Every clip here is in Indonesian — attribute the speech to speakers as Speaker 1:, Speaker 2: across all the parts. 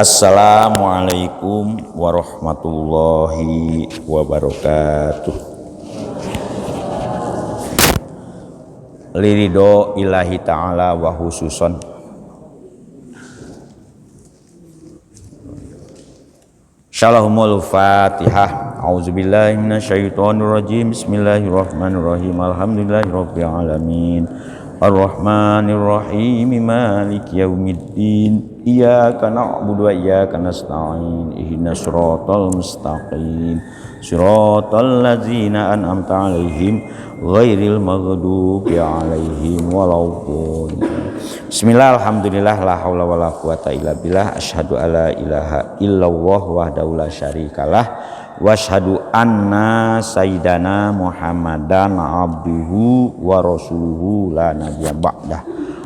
Speaker 1: Assalamualaikum warahmatullahi wabarakatuh. Liridho ilahi ta'ala wa khususon Syalahumul Fatihah. A'udzubillahi minasyaitonirrajim. Bismillahirrahmanirrahim. Alhamdulillahirabbil alamin. Ar-Rahmanirrahim. Maliki yaumiddin. Iyyaka na'budu wa iyyaka nasta'in. Ihdinas siratal mustaqim. Siratal ladzina an'amta 'alaihim ghairil maghdubi 'alaihim waladdallin. Bismillah, alhamdulillah, la haula wala quwata illa billah. Asyhadu alla ilaha illallah wahdahu la syarikalah wa asyhadu anna sayyidana Muhammadan abduhu wa rasuluhu la nabiyya ba'dah.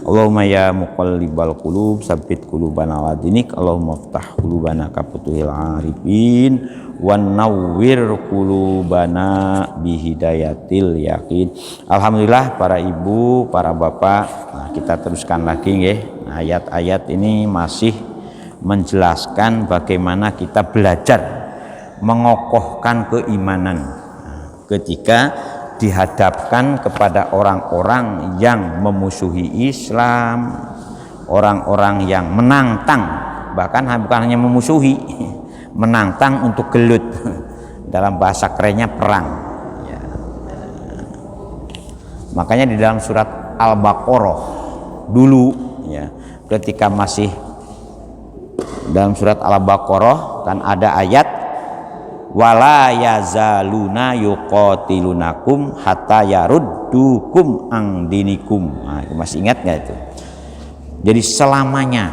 Speaker 1: Allahumma ya muqallibal qulub tsabbit qulubana ala dinik. Allahumma iftah qulubana ka futuhil arifin wan nawwir qulubana bihidayatil yaqin. Alhamdulillah para ibu, para bapak. Nah, kita teruskan lagi nggih. Ayat-ayat ini masih menjelaskan bagaimana kita belajar mengokohkan keimanan ketika dihadapkan kepada orang-orang yang memusuhi Islam, orang-orang yang menantang, bahkan bukan hanya memusuhi, menantang untuk gelut, dalam bahasa kerennya perang ya. Makanya di dalam surat Al-Baqarah dulu ya, ketika masih dalam surat Al-Baqarah kan ada ayat wala yazaluna yuqatilunakum hatta yaruddukum ang dinikum. Nah, masih ingat nggak itu? Jadi selamanya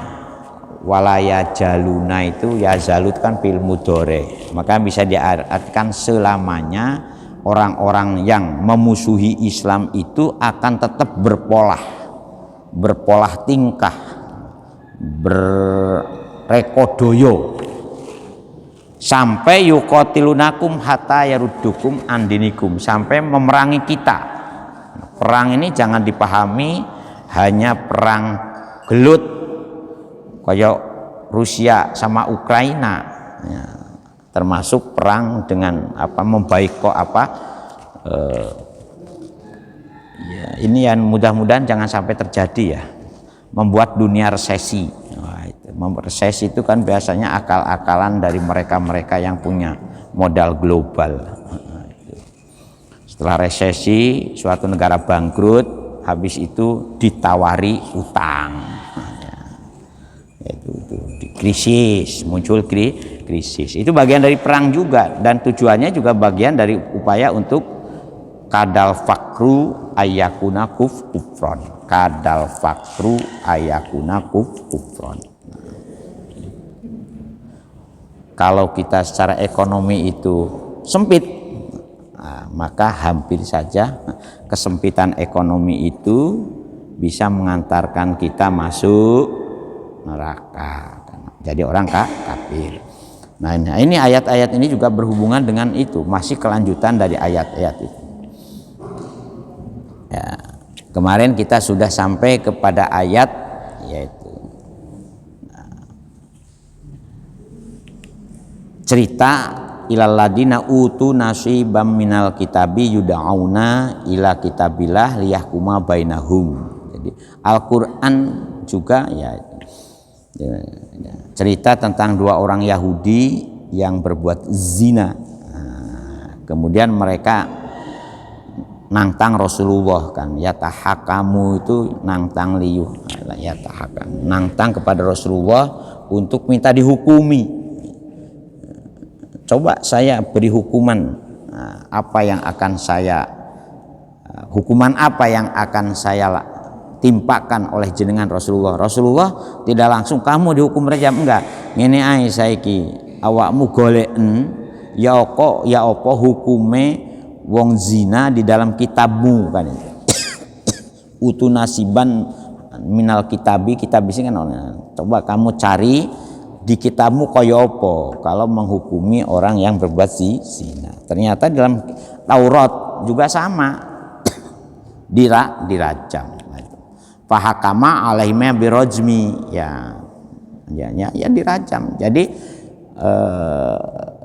Speaker 1: wala yazaluna itu yazalut kan fil mudhari, maka bisa diartikan selamanya orang-orang yang memusuhi Islam itu akan tetap berpolah tingkah, berrekodoyo sampai yuqatilunakum hatta yaruddukum andinikum, sampai memerangi kita. Perang ini jangan dipahami hanya perang gelut kayak Rusia sama Ukraina ya, termasuk perang dengan membaikok ya, ini yang mudah-mudahan jangan sampai terjadi ya, membuat dunia resesi. Resesi itu kan biasanya akal-akalan dari mereka-mereka yang punya modal global. Setelah resesi, suatu negara bangkrut, habis itu ditawari utang. Itu krisis, muncul krisis. Itu bagian dari perang juga, dan tujuannya juga bagian dari upaya untuk kadal fakru ayakuna kufron. Kadal fakru ayakuna kufron. Kalau kita secara ekonomi itu sempit, nah, maka hampir saja kesempitan ekonomi itu bisa mengantarkan kita masuk neraka, jadi orang kafir. Nah, ini ayat-ayat ini juga berhubungan dengan itu, masih kelanjutan dari ayat-ayat itu. Ya, kemarin kita sudah sampai kepada ayat yaitu cerita ilal ladina utu nasibam minal kitabi yud'auna ila kitabillah liyahkuma bainahum. Jadi Al-Qur'an juga ya, cerita tentang dua orang Yahudi yang berbuat zina. Kemudian mereka nantang Rasulullah kan, yatahakamu itu nantang liyu, yatahakam, nantang kepada Rasulullah untuk minta dihukumi. Coba saya beri hukuman apa yang akan saya timpakan oleh jenengan Rasulullah. Rasulullah tidak langsung kamu dihukum rajam, enggak. Ngene ae saiki awakmu goleken ya apa hukume wong zina di dalam kitabmu kan. Utu nasiban minal kitabi, kitab sing kan. Coba kamu cari di kitabmu kaya apa kalau menghukumi orang yang berbuat zina. Ternyata dalam Taurat juga sama, dirajam. Fahakama alaihima birajmi, ya ya dirajam. Jadi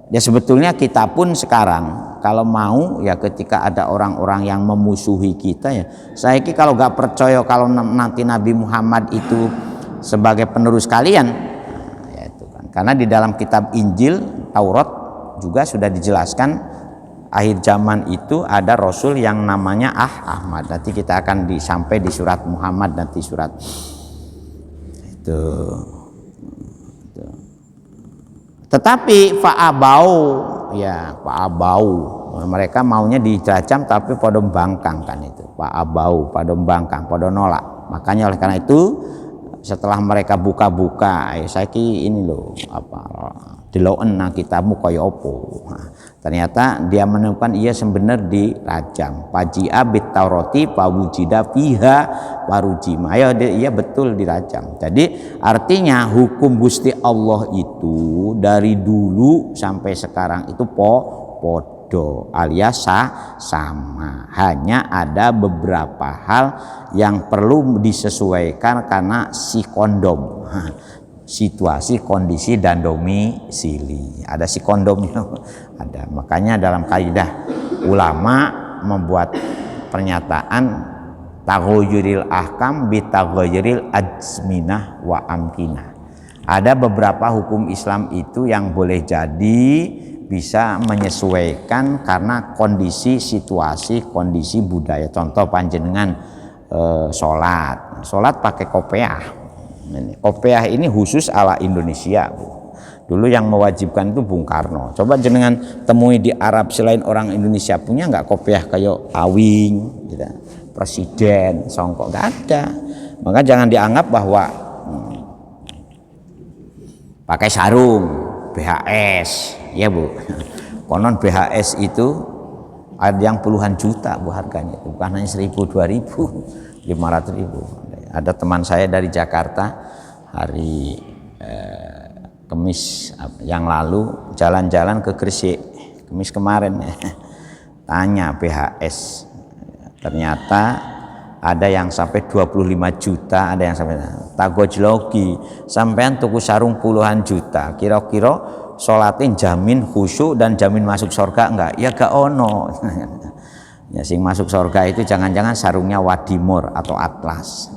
Speaker 1: ya sebetulnya kita pun sekarang kalau mau ya ketika ada orang-orang yang memusuhi kita ya, saya kira kalau nggak percaya kalau nanti Nabi Muhammad itu sebagai penerus kalian, ya itu kan. Karena di dalam kitab Injil, Taurat juga sudah dijelaskan akhir zaman itu ada Rasul yang namanya Ahmad. Nanti kita akan sampai di surat Muhammad, nanti surat itu. Tetapi fa'abau, ya fa'abau, mereka maunya dirajam tapi pada bangkang kan itu. Fa'abau, pada bangkang, pada nolak. Makanya oleh karena itu setelah mereka buka-buka, saya ki ini loh apa deloken nang kitabmu kaya opo. Ternyata dia menemukan ia sebenarnya dirajam. Paji'a bit taurati pawujida fiha warujima. Ya ia betul dirajam. Jadi artinya hukum Gusti Allah itu dari dulu sampai sekarang itu podo alias sama. Hanya ada beberapa hal yang perlu disesuaikan karena si kondom. Situasi, kondisi, dan domisili. Ada si kondomnya, ada. Makanya dalam kaidah ulama membuat pernyataan taghayyuril ahkam bi taghayyuril azminah wa amkinah. Ada beberapa hukum Islam itu yang boleh jadi bisa menyesuaikan karena kondisi, situasi, kondisi budaya. Contoh panjenengan sholat pakai kopiah. Kopiah ini khusus ala Indonesia, Bu. Dulu yang mewajibkan itu Bung Karno. Coba jenengan temui di Arab selain orang Indonesia punya nggak kopiah kayak Awing, gitu. Presiden, songkok nggak ada. Maka jangan dianggap bahwa pakai sarung BHS, ya Bu. Konon BHS itu ada yang puluhan juta Bu harganya, bukan hanya 1.000, 2.000, 500.000. Ada teman saya dari Jakarta hari Kamis yang lalu jalan-jalan ke Gresik, Kamis kemarin tanya BHS, ternyata ada yang sampai 25 juta, ada yang sampai tagojlogi, sampean tuku sarung puluhan juta, kira-kira sholatin jamin khusyuk dan jamin masuk surga enggak? Ya gak ono. Ya sing masuk surga itu jangan-jangan sarungnya Wadimor atau Atlas.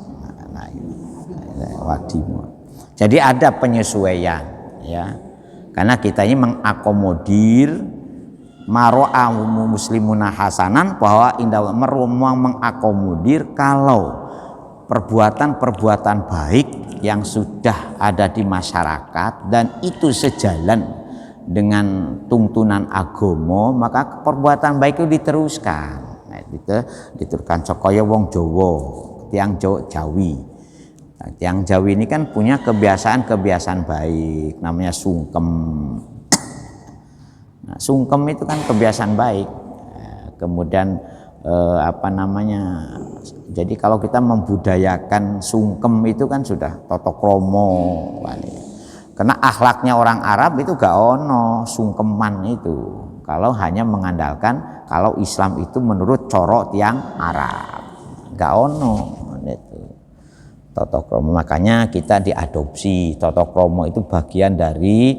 Speaker 1: Wadimor. Jadi ada penyesuaian, ya, karena kita ini mengakomodir maro'a muslimuna hasanan, bahwa indah mengakomodir kalau perbuatan-perbuatan baik yang sudah ada di masyarakat dan itu sejalan dengan tuntunan agama, maka perbuatan baik itu diteruskan. Nah, diteruskan kaya wong Jawa, tiang Jawi. Nah, tiang Jawi ini kan punya kebiasaan-kebiasaan baik, namanya sungkem. Nah, sungkem itu kan kebiasaan baik. Kemudian jadi kalau kita membudayakan sungkem itu kan sudah toto kromo. Karena akhlaknya orang Arab itu gak ono sungkeman itu. Kalau hanya mengandalkan kalau Islam itu menurut corok tiang Arab, gak ono itu. Toto kromo, makanya kita diadopsi. Toto kromo itu bagian dari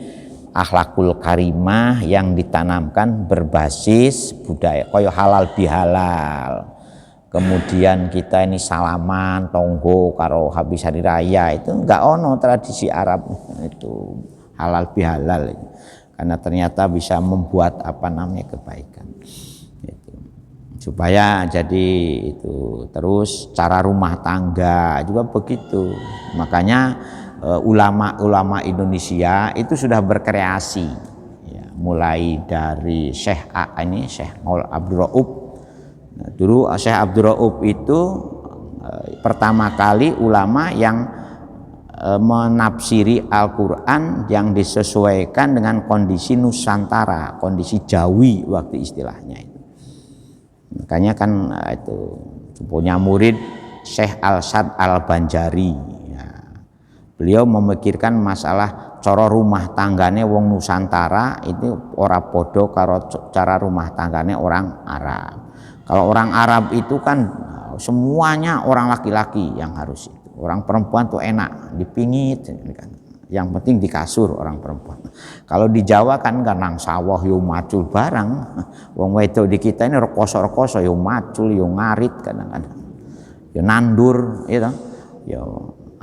Speaker 1: akhlakul karimah yang ditanamkan berbasis budaya, koyo halal bihalal. Kemudian kita ini salaman tonggo karo habis hari raya, itu enggak ono tradisi Arab itu halal bihalal, karena ternyata bisa membuat kebaikan. Supaya jadi itu. Terus cara rumah tangga juga begitu. Makanya ulama-ulama Indonesia itu sudah berkreasi, ya, mulai dari Syekh Maul Abdul Rauf. Nah, dulu Syekh Abdul Rauf itu pertama kali ulama yang menafsiri Al-Quran yang disesuaikan dengan kondisi Nusantara, kondisi Jawi waktu istilahnya itu. Makanya kan itu punya murid Syekh Al-Sad Al-Banjari, ya. Beliau memikirkan masalah cara rumah tanggane wong Nusantara itu ora podo karo cara rumah tanggane orang Arab. Kalau orang Arab itu kan semuanya orang laki-laki yang harus itu. Orang perempuan tuh enak dipingit kan. Yang penting di kasur orang perempuan. Kalau di Jawa kan nang sawah yo macul barang. Wong wedok di kita ini rekoso-rekoso yo macul yo ngarit kadang-kadang. Yo nandur ya toh. Yo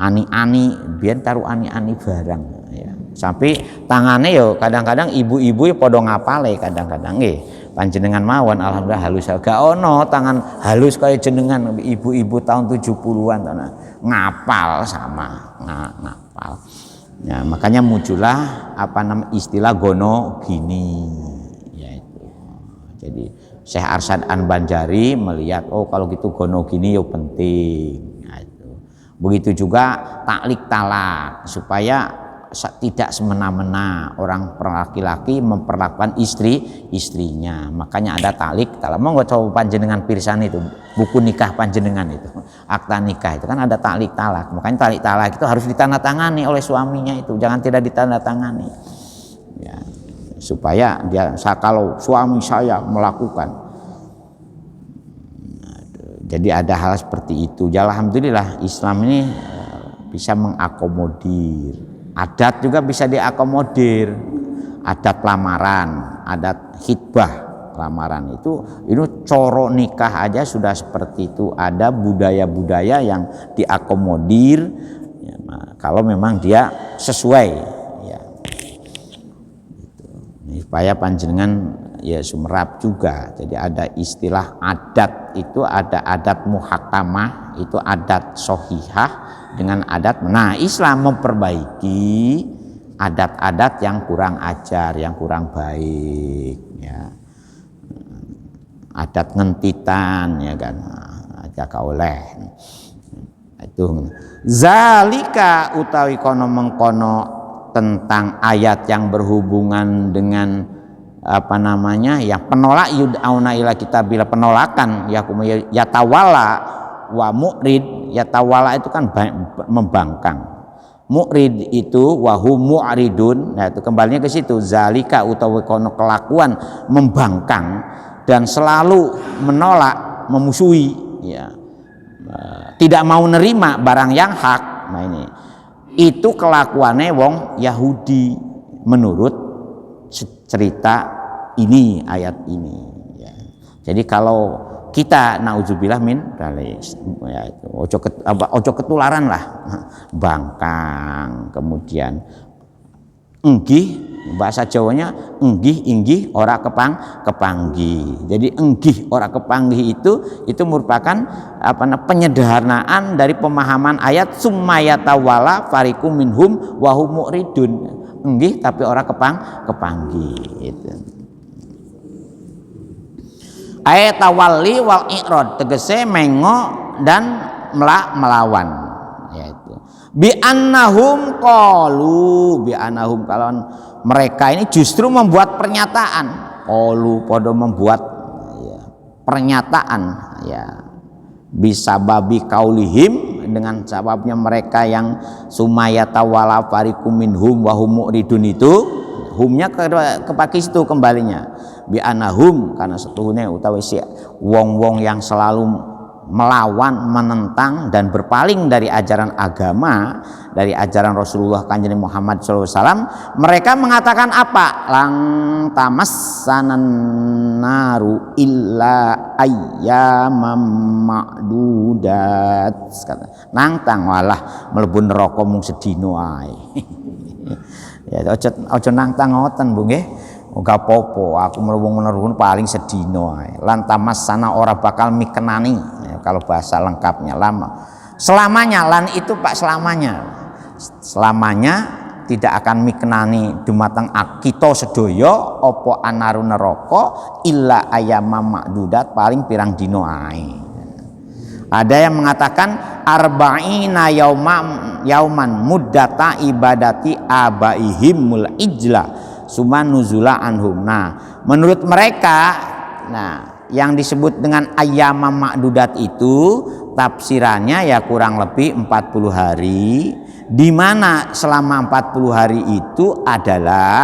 Speaker 1: ani-ani biyen taruh ani-ani barang ya. Sampai tangannya yo kadang-kadang ibu-ibu yo padha ngapale kadang-kadang nggih. Panjenengan mawon alhamdulillah halus gak ono tangan halus kaya jenengan ibu-ibu tahun 70-an ngapal sama ngapal. Ya, makanya muncullah istilah gono gini yaitu. Jadi Syekh Arsyad An-Banjari melihat kalau gitu gono gini yo penting. Nah, itu. Begitu juga taklik talak supaya tidak semena-mena orang laki-laki memperlakukan istrinya. Makanya ada taklik talak. Mau nggak coba panjenengan pirsan itu buku nikah panjenengan itu akta nikah itu kan ada taklik talak. Makanya taklik talak itu harus ditandatangani oleh suaminya itu, jangan tidak ditandatangani ya, supaya dia kalau suami saya melakukan. Jadi ada hal seperti itu. Ya, alhamdulillah Islam ini bisa mengakomodir. Adat juga bisa diakomodir. Adat lamaran, adat khitbah lamaran itu coro nikah aja sudah seperti itu. Ada budaya-budaya yang diakomodir ya, kalau memang dia sesuai ya. Gitu. Supaya panjenengan ya sumerap juga. Jadi ada istilah adat itu ada adat muhakamah, itu adat sohihah dengan adat. Nah, Islam memperbaiki adat-adat yang kurang ajar, yang kurang baik ya. Adat ngentitan ya kan, aja oleh itu zalika utawi kono mengkono tentang ayat yang berhubungan dengan yang penolak yud'auna ila kitabillah, penolakan yatawala wa mu'rid. Yatawala itu kan membangkang, mu'rid itu wahum mu'ridun. Nah itu kembalinya ke situ, zalika utawi kono kelakuan membangkang dan selalu menolak, memusuhi ya, tidak mau nerima barang yang hak. Nah ini itu kelakuannya wong Yahudi menurut cerita ini, ayat ini ya. Jadi kalau kita naudzubillah min dzalik ya, itu ojo ketularan lah, bangkang, kemudian enggih, bahasa Jawanya enggih inggih ora kepanggih. Jadi enggih ora kepanggih itu merupakan penyederhanaan dari pemahaman ayat summayatawala fariqum minhum wa hum mu'ridun. Enggih tapi ora kepanggih itu. Ayat tawalli wal i'rad tegese mengo dan melawan yaitu bi annahum qalu, bi annahum kalau mereka ini justru membuat pernyataan, qalu podo membuat ya, pernyataan ya, bisa babi kaulihim dengan sebabnya mereka yang sumayata wala fariqum minhum wa hum mu'ridun itu, humnya kepake situ kembalinya bi anahum karena setuhune utawi si wong-wong yang selalu melawan, menentang dan berpaling dari ajaran agama, dari ajaran Rasulullah Kanjeng Muhammad SAW. Mereka mengatakan apa? Lang tamassanan naru illa ayyamam ma'dudat. Nangtang walah mlebu neraka mung sedina ae. Ya aja nangtang ngoten Bu nggih. Ora apa-apa, aku mlebu paling sedina ae. Lan tamassana ora bakal mikenani ya, kalau bahasa lengkapnya lama. Selamanya lan itu Pak selamanya. Selamanya tidak akan mikenani dumateng kita sedaya apa anaru neraka illa ayyama ma'dudat paling pirang dina ae. Ada yang mengatakan arba'ina yauman muddata ibadati abaihimul ijla summa nuzula anhum. Nah, menurut mereka, yang disebut dengan ayyama ma'dudat itu tafsirannya ya kurang lebih 40 hari, di mana selama 40 hari itu adalah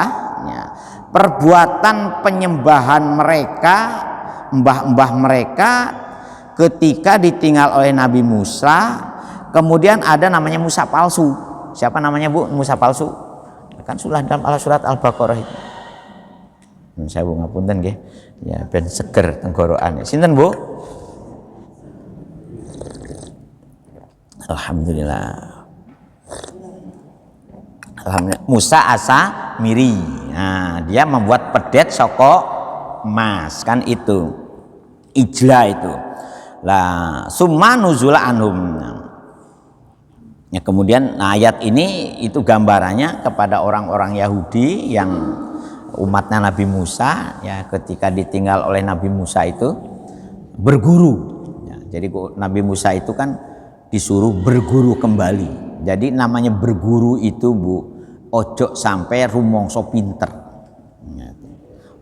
Speaker 1: ya, perbuatan penyembahan mereka, mbah-mbah mereka ketika ditinggal oleh Nabi Musa. Kemudian ada namanya Musa palsu Siapa namanya Bu? Musa palsu. Kan sudah dalam surat Al-Baqarah itu. Saya Bu ngapunten nggih. Ya ben seger tenggorokan. Sinten Bu? Alhamdulillah. Alhamdulillah. Musa As-Samiri. Nah, dia membuat pedet saka emas kan itu. Ijla itu. Lah, summa nuzula anhum. Ya, kemudian ayat ini itu gambarannya kepada orang-orang Yahudi yang umatnya Nabi Musa ya, ketika ditinggal oleh Nabi Musa itu berguru. Ya, jadi Nabi Musa itu kan disuruh berguru kembali. Jadi namanya berguru itu Bu, ojo sampai rumongso pinter.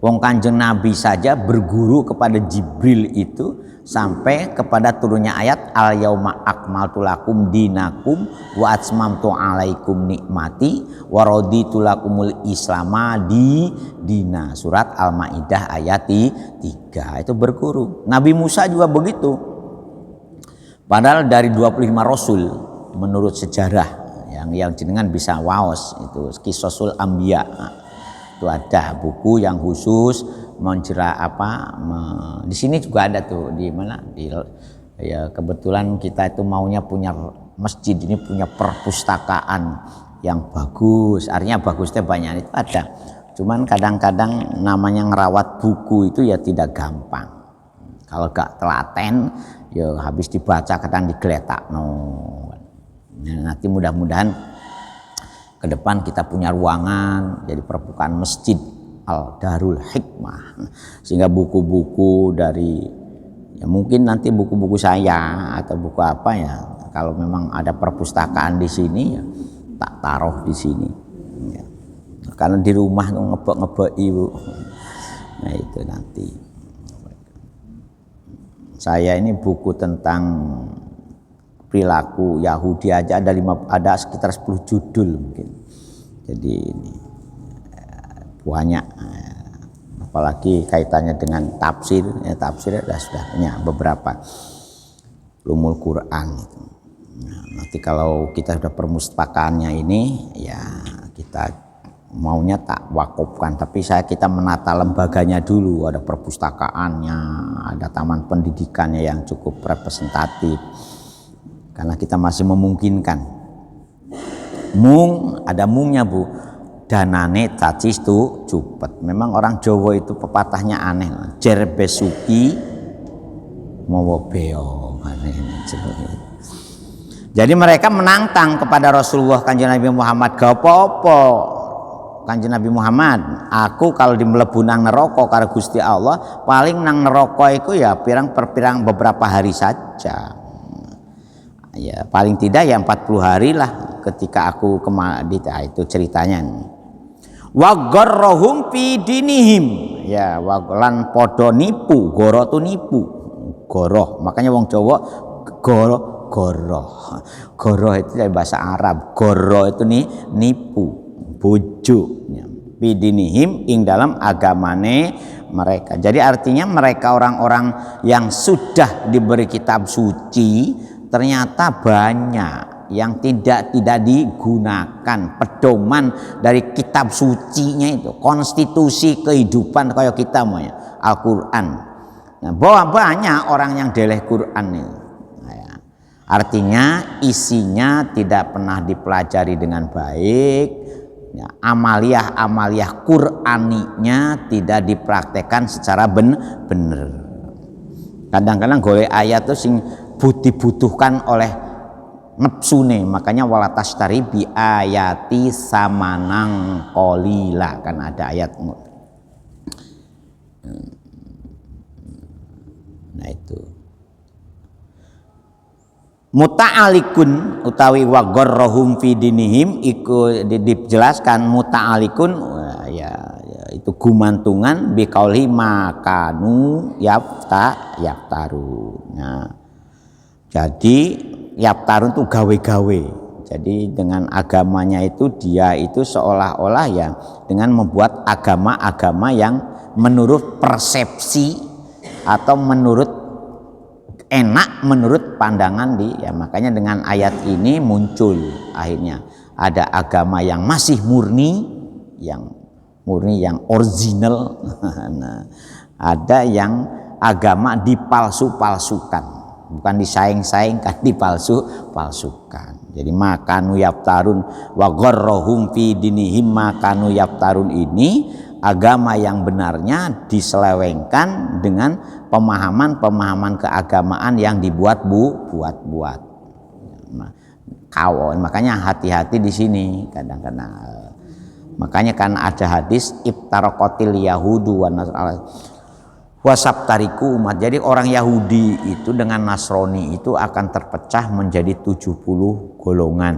Speaker 1: Wong Kanjeng Nabi saja berguru kepada Jibril itu sampai kepada turunnya ayat al yauma akmaltu lakum dinakum wa atmamtu alaikum nikmati wa raditu lakumul islama dina, surat Al-Maidah ayat 3. Itu berguru. Nabi Musa juga begitu. Padahal dari 25 rasul menurut sejarah yang jenengan bisa waos itu Qisasul Anbiya. Itu ada buku yang khusus di sini juga ada tuh di mana ya kebetulan kita itu maunya punya masjid ini punya perpustakaan yang bagus, artinya bagusnya banyak itu ada. Cuman kadang-kadang namanya ngerawat buku itu ya tidak gampang. Kalau gak telaten ya habis dibaca kadang digeletak nanti mudah-mudahan ke depan kita punya ruangan jadi perpustakaan masjid Al Darul Hikmah, sehingga buku-buku dari ya mungkin nanti buku-buku saya atau buku apa ya, kalau memang ada perpustakaan di sini ya tak taruh di sini ya. Karena di rumah tuh ngebek-ngebek ibu. Nah itu nanti saya ini buku tentang perilaku Yahudi aja ada sekitar 10 judul mungkin. Jadi ini banyak, apalagi kaitannya dengan tafsir sudah punya beberapa ulumul Quran itu. Nah, nanti kalau kita sudah perpustakaannya ini ya kita maunya tak wakufkan, tapi kita menata lembaganya dulu, ada perpustakaannya, ada taman pendidikannya yang cukup representatif. Karena kita masih memungkinkan. Ada mungnya Bu. Danane tacis tu cupet. Memang orang Jawa itu pepatahnya aneh. Jer besuki mawa beo. Jadi mereka menantang kepada Rasulullah Kanjeng Nabi Muhammad, gak apa-apa Kanjeng Nabi Muhammad, aku kalau di mlebu nang neraka karo Gusti Allah paling nang neraka iku ya pirang-pirang beberapa hari saja. Ya paling tidak ya 40 hari lah ketika aku itu ceritanya. Wa gharrahum fi dinihim, ya lan padha nipu, goro tu nipu, goroh. Makanya wong Jawa goroh itu dari bahasa Arab, goroh itu nipu, bojo. Fi dinihim ing dalam agamane mereka. Jadi artinya mereka orang-orang yang sudah diberi kitab suci ternyata banyak yang tidak digunakan pedoman dari kitab sucinya itu, konstitusi kehidupan kayak kita ya, Al-Quran. Nah, bahwa banyak orang yang deleh Quran itu. Nah, ya. Artinya isinya tidak pernah dipelajari dengan baik. Ya, amaliyah Qur'aninya tidak dipraktekkan secara benar. Kadang-kadang golek ayat itu sing dibutuhkan oleh nepsune, makanya walatashtari bi ayati samanang qalila, kan ada ayat. Nah itu muta'alikun utawi wa gharrahum fi dinihim iku dijelaskan muta'alikun ya itu gumantungan bi qauli makanu yaftaru. Nah jadi yaftarun itu gawe-gawe. Jadi dengan agamanya itu dia itu seolah-olah ya dengan membuat agama-agama yang menurut persepsi atau menurut pandangan ya makanya dengan ayat ini muncul akhirnya Ada agama yang masih murni, yang original. Nah, ada yang agama dipalsu-palsukan, bukan disaing-saingkan, dipalsu-palsukan. Jadi makanu yaptarun wa gharrahum fi dinihim, makanu yaptarun ini agama yang benarnya diselewengkan dengan pemahaman keagamaan yang dibuat-buat. Nah, makanya hati-hati di sini kadang-kadang. Makanya kan ada hadis iftaraqatil yahudu wa wasabtariku umat. Jadi orang Yahudi itu dengan Nasrani itu akan terpecah menjadi 70 golongan.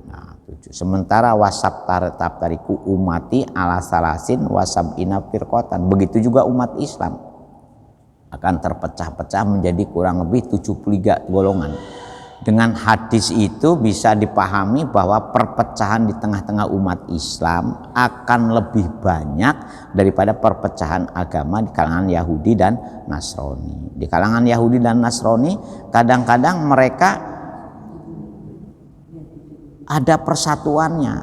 Speaker 1: Nah, sementara wasabtariku umati ala salasin wasabina firqatan. Begitu juga umat Islam akan terpecah-pecah menjadi kurang lebih 73 golongan. Dengan hadis itu bisa dipahami bahwa perpecahan di tengah-tengah umat Islam akan lebih banyak daripada perpecahan agama di kalangan Yahudi dan Nasrani. Di kalangan Yahudi dan Nasrani kadang-kadang mereka ada persatuannya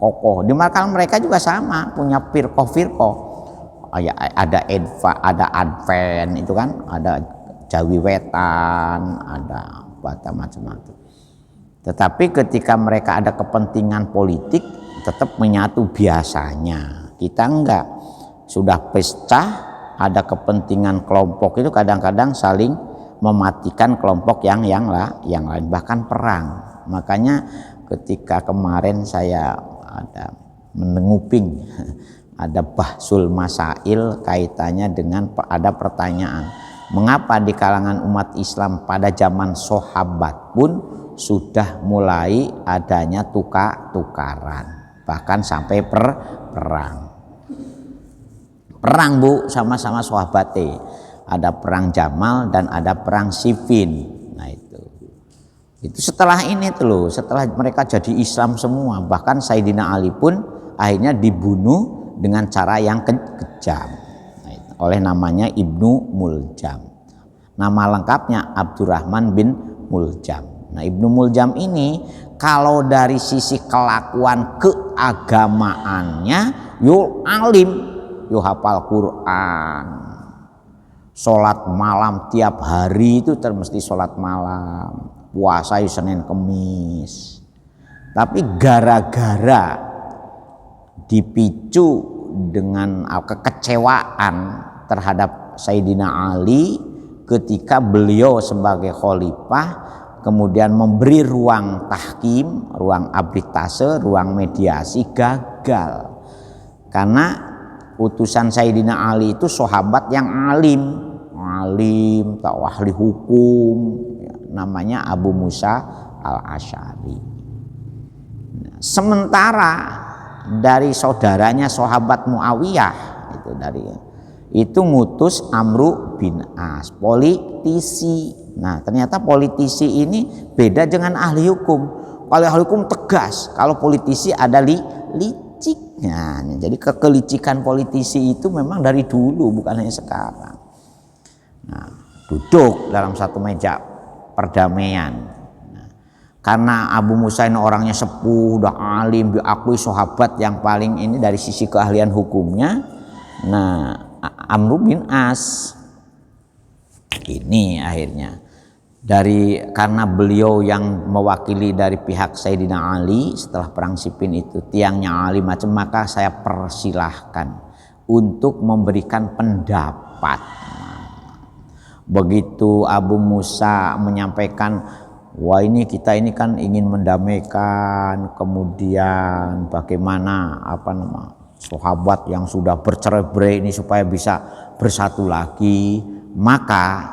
Speaker 1: kokoh. Di kalangan mereka juga sama, punya firqah. Ada Advent itu kan, ada Jawi Wetan, ada macam-macam. Tetapi ketika mereka ada kepentingan politik tetap menyatu biasanya. Kita enggak, sudah pecah, ada kepentingan kelompok itu kadang-kadang saling mematikan kelompok yang lain, bahkan perang. Makanya ketika kemarin saya ada menguping ada bahsul masail kaitannya dengan ada pertanyaan, mengapa di kalangan umat Islam pada zaman sahabat pun sudah mulai adanya tukaran, bahkan sampai perang Bu, sama-sama sahabat. Ada perang Jamal dan ada perang Siffin. Nah itu setelah ini tuh loh, setelah mereka jadi Islam semua, bahkan Sayyidina Ali pun akhirnya dibunuh dengan cara yang kejam oleh namanya Ibnu Muljam. Nama lengkapnya Abdurrahman bin Muljam. Nah Ibnu Muljam ini kalau dari sisi kelakuan keagamaannya yo alim, yo hafal Quran, sholat malam tiap hari itu mesti sholat malam, puasa Senin Kemis. Tapi gara-gara dipicu dengan kekecewaan terhadap Sayyidina Ali ketika beliau sebagai khalifah kemudian memberi ruang tahkim, ruang arbitrase, ruang mediasi, gagal. Karena utusan Sayyidina Ali itu sahabat yang alim, tak ahli hukum, namanya Abu Musa al-Asy'ari. Sementara dari saudaranya sahabat Muawiyah itu ngutus Amru bin As, politisi. Nah ternyata politisi ini beda dengan ahli hukum. Kalau ahli hukum tegas, kalau politisi ada liciknya. Jadi kekelicikan politisi itu memang dari dulu, bukan hanya sekarang. Nah, duduk dalam satu meja perdamaian. Karena Abu Musa ini orangnya sepuh, udah alim, diakui sahabat yang paling ini dari sisi keahlian hukumnya. Nah, Amru bin As ini akhirnya karena beliau yang mewakili dari pihak Sayyidina Ali setelah perang Siffin itu, tiangnya Ali macam, maka saya persilahkan untuk memberikan pendapat. Begitu Abu Musa menyampaikan, wah kita ini kan ingin mendamaikan, kemudian bagaimana sahabat yang sudah bercerai-berai ini supaya bisa bersatu lagi, maka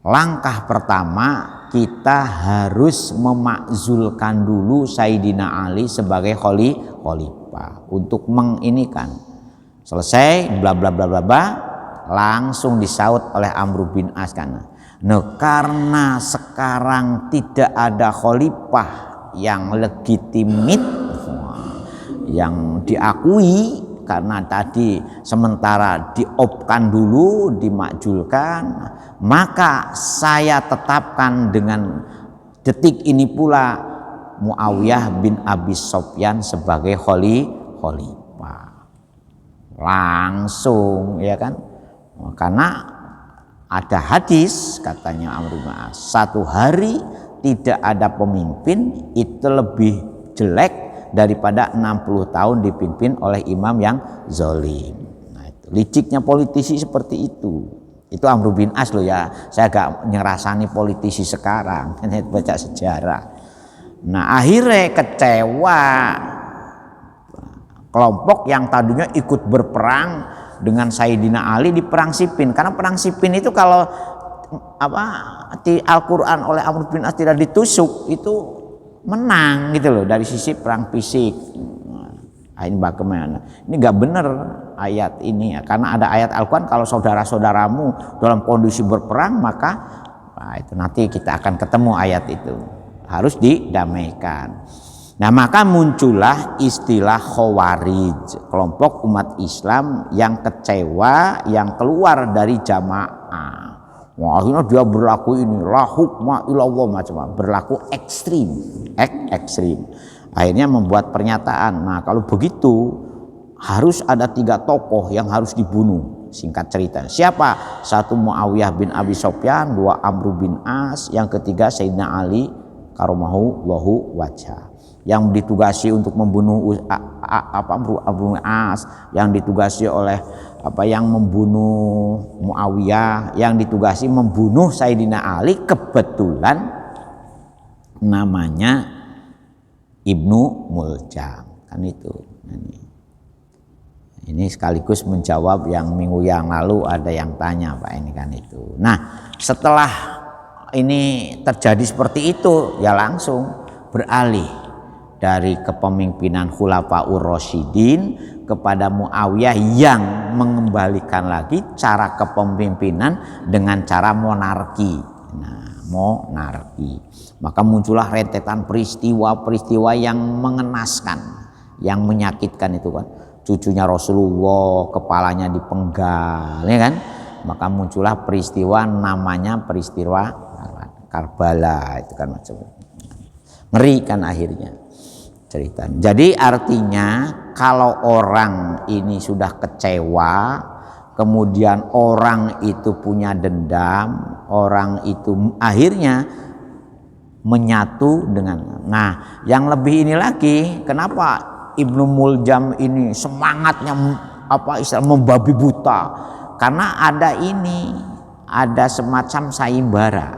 Speaker 1: langkah pertama kita harus memakzulkan dulu Sayyidina Ali sebagai khalifah untuk menginikan. Selesai bla bla bla bla bla, langsung disaut oleh Amru bin As karena sekarang tidak ada khalifah yang legitimit, yang diakui, karena tadi sementara diopkan dulu, dimakjulkan, maka saya tetapkan dengan
Speaker 2: Detik ini pula Muawiyah bin Abi Sufyan sebagai khalifah. Langsung ya kan. Karena ada hadis katanya Amr bin As, 1 hari tidak ada pemimpin itu lebih jelek daripada 60 tahun dipimpin oleh imam yang zalim. Nah, itu liciknya politisi seperti itu. Itu Amr bin As loh ya. Saya gak nyerasani politisi sekarang, hanya baca sejarah. Nah, akhirnya kecewa kelompok yang tadinya ikut berperang dengan Sayyidina Ali di perang Siffin. Karena perang Siffin itu kalau di Al-Quran oleh Amr bin As tidak ditusuk itu menang gitu loh dari sisi perang fisik. Nah, ini bagaimana? Ini nggak benar ayat ini ya, karena ada ayat Al-Quran kalau saudara-saudaramu dalam kondisi berperang maka itu nanti kita akan ketemu ayat itu harus didamaikan. Nah, maka muncullah istilah Khawarij, kelompok umat Islam yang kecewa, yang keluar dari jamaah. Wah, akhirnya dia berlaku ini la hukma illallah, macam berlaku ekstrim. Akhirnya membuat pernyataan. Nah, kalau begitu harus ada 3 tokoh yang harus dibunuh. Singkat cerita, siapa? 1 Muawiyah bin Abi Sufyan, 2 Amr bin As, yang ketiga Sayyidina Ali karramallahu wajhah. Yang ditugasi untuk membunuh Amr bin As, yang ditugasi oleh yang membunuh Muawiyah, yang ditugasi membunuh Sayyidina Ali, kebetulan namanya Ibnu Muljam kan itu. Ini sekaligus menjawab yang minggu yang lalu ada yang tanya Pak ini kan itu. Nah, setelah ini terjadi seperti itu ya langsung beralih dari kepemimpinan Khulafaur Rasyidin kepada Muawiyah yang mengembalikan lagi cara kepemimpinan dengan cara monarki. Nah, monarki. Maka muncullah rentetan peristiwa-peristiwa yang mengenaskan, yang menyakitkan itu kan. Cucunya Rasulullah kepalanya dipenggal, ya kan? Maka muncullah peristiwa namanya peristiwa Karbala itu kan macam ngeri kan akhirnya cerita. Jadi artinya kalau orang ini sudah kecewa, kemudian orang itu punya dendam, orang itu akhirnya menyatu dengan. Nah, yang lebih ini lagi, kenapa Ibnu Muljam ini semangatnya membabi buta? Karena ada semacam sayembara.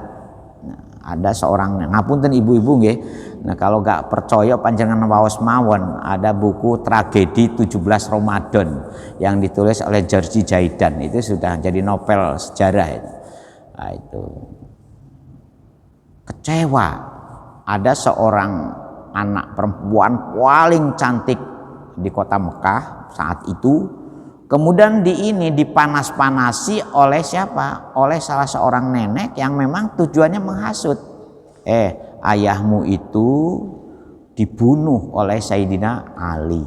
Speaker 2: Nah, ada seorang ngapunten ibu-ibu nggih. Nah, kalau gak percaya panjenengan waos mawon, ada buku Tragedi 17 Ramadan yang ditulis oleh George Jaidan, itu sudah jadi novel sejarah itu. Nah, itu kecewa ada seorang anak perempuan paling cantik di kota Mekah saat itu, kemudian dipanas-panasi oleh siapa? Oleh salah seorang nenek yang memang tujuannya menghasut. Ayahmu itu dibunuh oleh Sayyidina Ali.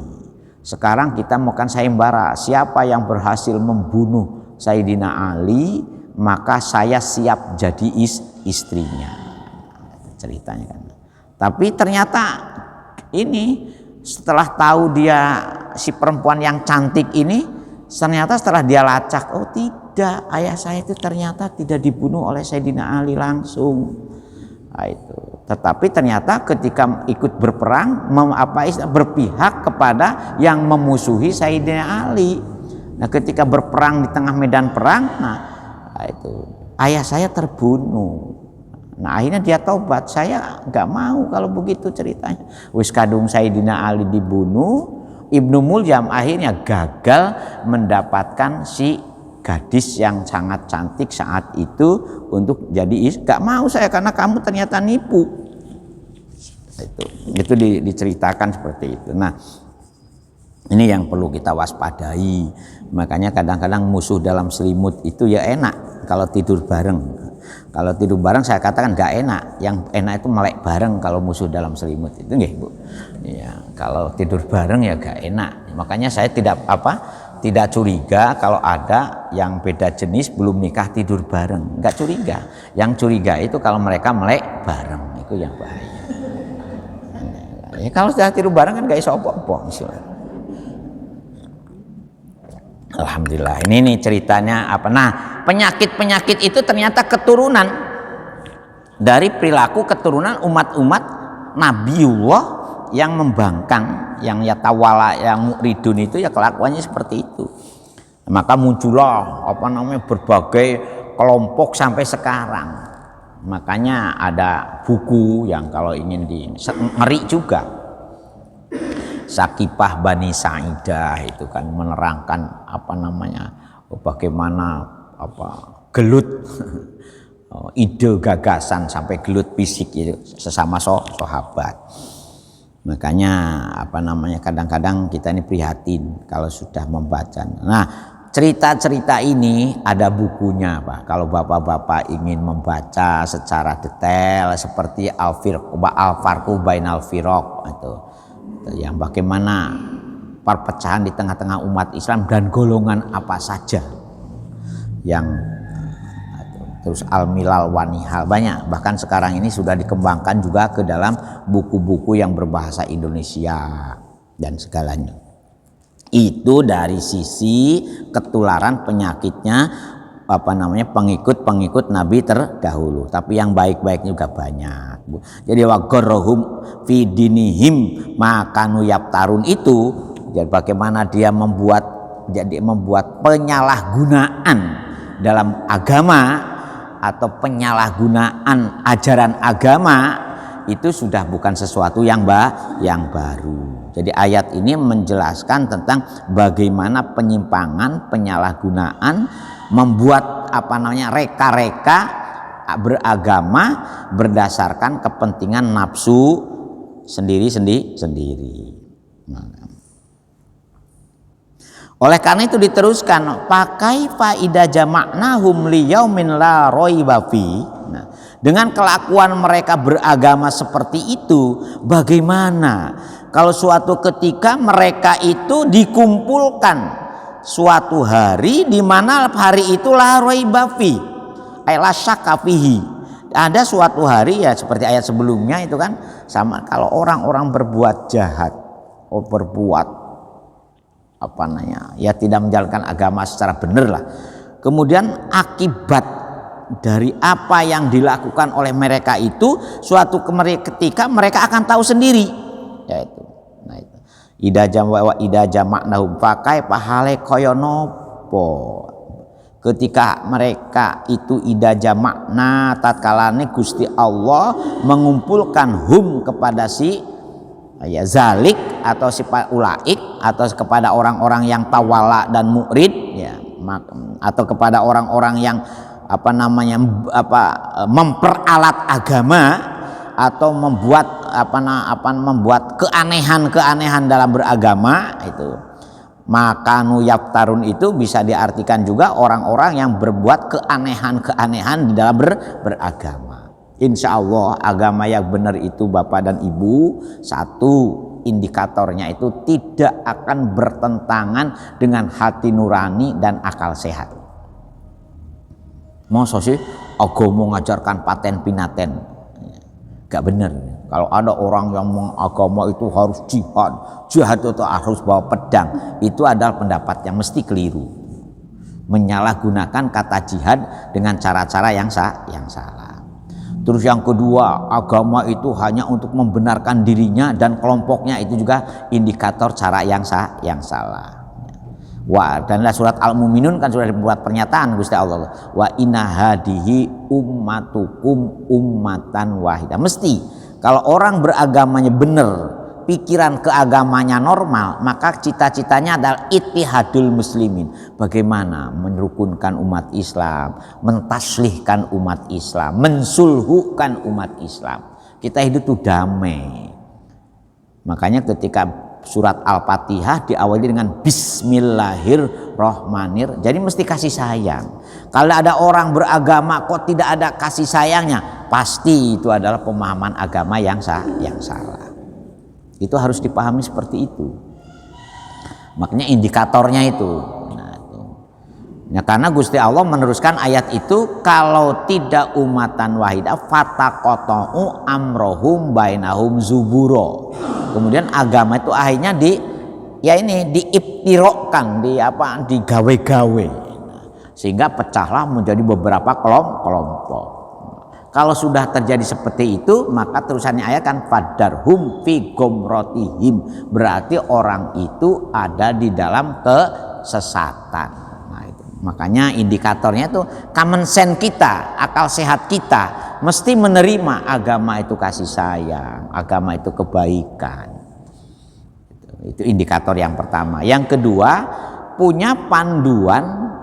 Speaker 2: Sekarang kita maukan sayembara, siapa yang berhasil membunuh Sayyidina Ali maka saya siap jadi istrinya. Ceritanya kan. Tapi ternyata ini setelah tahu dia si perempuan yang cantik ini, ternyata setelah dia lacak, oh tidak, ayah saya itu ternyata tidak dibunuh oleh Sayyidina Ali langsung. Nah, itu. Tetapi ternyata ketika ikut berperang berpihak kepada yang memusuhi Sayyidina Ali. Nah, ketika berperang di tengah medan perang, nah itu ayah saya terbunuh. Nah, akhirnya dia taubat, saya nggak mau kalau begitu ceritanya. Wis kadung Sayyidina Ali dibunuh, Ibnu Muljam akhirnya gagal mendapatkan si gadis yang sangat cantik saat itu untuk jadi nggak mau saya karena kamu ternyata nipu. Itu diceritakan seperti itu. Nah, ini yang perlu kita waspadai. Makanya kadang-kadang musuh dalam selimut itu ya enak kalau tidur bareng. Kalau tidur bareng saya katakan nggak enak. Yang enak itu melek bareng kalau musuh dalam selimut itu nggih, Bu. Ya, kalau tidur bareng ya nggak enak. Makanya saya tidak curiga kalau ada yang beda jenis belum nikah tidur bareng. Nggak curiga. Yang curiga itu kalau mereka melek bareng. itu yang bahaya. Ya, kalau sudah tiru bareng kan gak iso apa-apa. Alhamdulillah. Ini nih ceritanya apa? Nah, penyakit-penyakit itu ternyata keturunan dari perilaku keturunan umat-umat Nabiullah yang membangkang, yang yatawala, yang muridun itu ya kelakuannya seperti itu. Maka muncullah berbagai kelompok sampai sekarang. Makanya ada buku yang kalau ingin ngeri juga, Sakifah Bani Sa'idah itu kan menerangkan bagaimana gelut ide gagasan sampai gelut fisik itu sesama sahabat. Makanya kadang-kadang kita ini prihatin kalau sudah membaca. Nah, cerita-cerita ini ada bukunya, Pak. Kalau bapak-bapak ingin membaca secara detail seperti Al-Farqu Bainal Firaq itu, yang bagaimana perpecahan di tengah-tengah umat Islam dan golongan apa saja yang terus Al-Milal Wanihal, banyak. Bahkan sekarang ini sudah dikembangkan juga ke dalam buku-buku yang berbahasa Indonesia dan segalanya. Itu dari sisi ketularan penyakitnya pengikut-pengikut Nabi terdahulu. Tapi yang baik-baik juga banyak. Jadi wagharrahum fi dinihim makanu yaptarun itu, jadi bagaimana dia membuat penyalahgunaan dalam agama atau penyalahgunaan ajaran agama itu sudah bukan sesuatu yang baru. Jadi ayat ini menjelaskan tentang bagaimana penyimpangan, penyalahgunaan, membuat reka-reka beragama berdasarkan kepentingan nafsu sendiri. Oleh karena itu diteruskan, pakai faida jamaknahum liyaumin la raiba fi. Nah, dengan kelakuan mereka beragama seperti itu, bagaimana kalau suatu ketika mereka itu dikumpulkan suatu hari di mana hari itu la raiba fi, la syakka fihi. Ada suatu hari ya seperti ayat sebelumnya itu kan, sama kalau orang-orang berbuat jahat, berbuat tidak menjalankan agama secara benar lah. Kemudian akibat dari apa yang dilakukan oleh mereka itu suatu ketika mereka akan tahu sendiri, yaitu ida jamaknahum pakai pahale koyonopo. Ketika mereka itu ida jamakna tatkalane Gusti Allah mengumpulkan kepada si zalik atau sifat ulaik atau kepada orang-orang yang tawala dan murid ya, atau kepada orang-orang yang memperalat agama atau membuat keanehan-keanehan dalam beragama itu, maka nuyaptarun itu bisa diartikan juga orang-orang yang berbuat keanehan-keanehan di dalam beragama. Insya Allah agama yang benar itu Bapak dan Ibu, satu indikatornya itu tidak akan bertentangan dengan hati nurani dan akal sehat. Masa sih agama mengajarkan paten pinaten? Gak benar. Kalau ada orang yang agama itu harus jihad itu harus bawa pedang, itu adalah pendapat yang mesti keliru. Menyalahgunakan kata jihad dengan cara-cara yang salah. Terus yang kedua, agama itu hanya untuk membenarkan dirinya dan kelompoknya, itu juga indikator cara yang salah. Dan surat Al-Mu'minun kan sudah dibuat pernyataan Gusti Allah, wa inna hadihi ummatukum ummatan wahidah. Mesti kalau orang beragamanya benar, pikiran keagamanya normal, maka cita-citanya adalah ittihadul muslimin. Bagaimana merukunkan umat Islam, mentaslihkan umat Islam, mensulhukan umat Islam. Kita hidup tuh damai. Makanya ketika surat Al-Fatihah diawali dengan Bismillahirrahmanirrahim. Jadi mesti kasih sayang. Kalau ada orang beragama kok tidak ada kasih sayangnya, pasti itu adalah pemahaman agama yang salah. Itu harus dipahami seperti itu. Makanya indikatornya itu. Ya, karena Gusti Allah meneruskan ayat itu, kalau tidak umatan wahidah fataqata'u amrohum bainahum zuburo. Kemudian agama itu akhirnya diibtirokkan, digawe-gawe, sehingga pecahlah menjadi beberapa kelompok. Kalau sudah terjadi seperti itu, maka terusannya ayat kan fadarhum fi gomrotihim, berarti orang itu ada di dalam kesesatan. Nah, itu makanya indikatornya itu common sense kita, akal sehat kita mesti menerima agama itu kasih sayang, agama itu kebaikan. Itu indikator yang pertama. Yang kedua, punya panduan